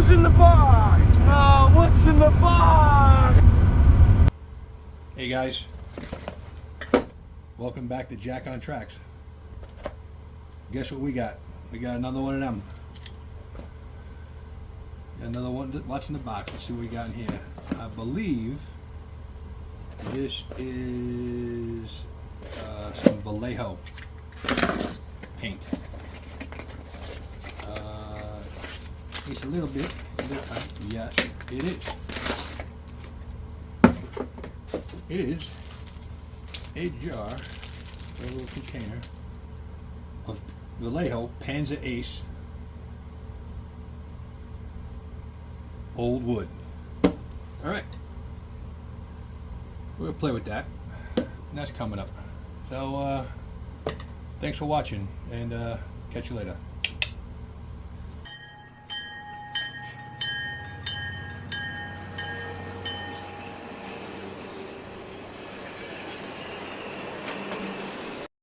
Who's in the box? Oh, what's in the box? Hey guys, welcome back to Jack on Tracks. Guess what we got? We got another one of them. Got another one. What's in the box? Let's see what we got in here. I believe this is some Valajo paint. It's a little bit. Yes, it is. It is a jar, a little container of Valajo Panzer Ace old wood. Alright, we'll play with that, and that's coming up. So thanks for watching, and catch you later.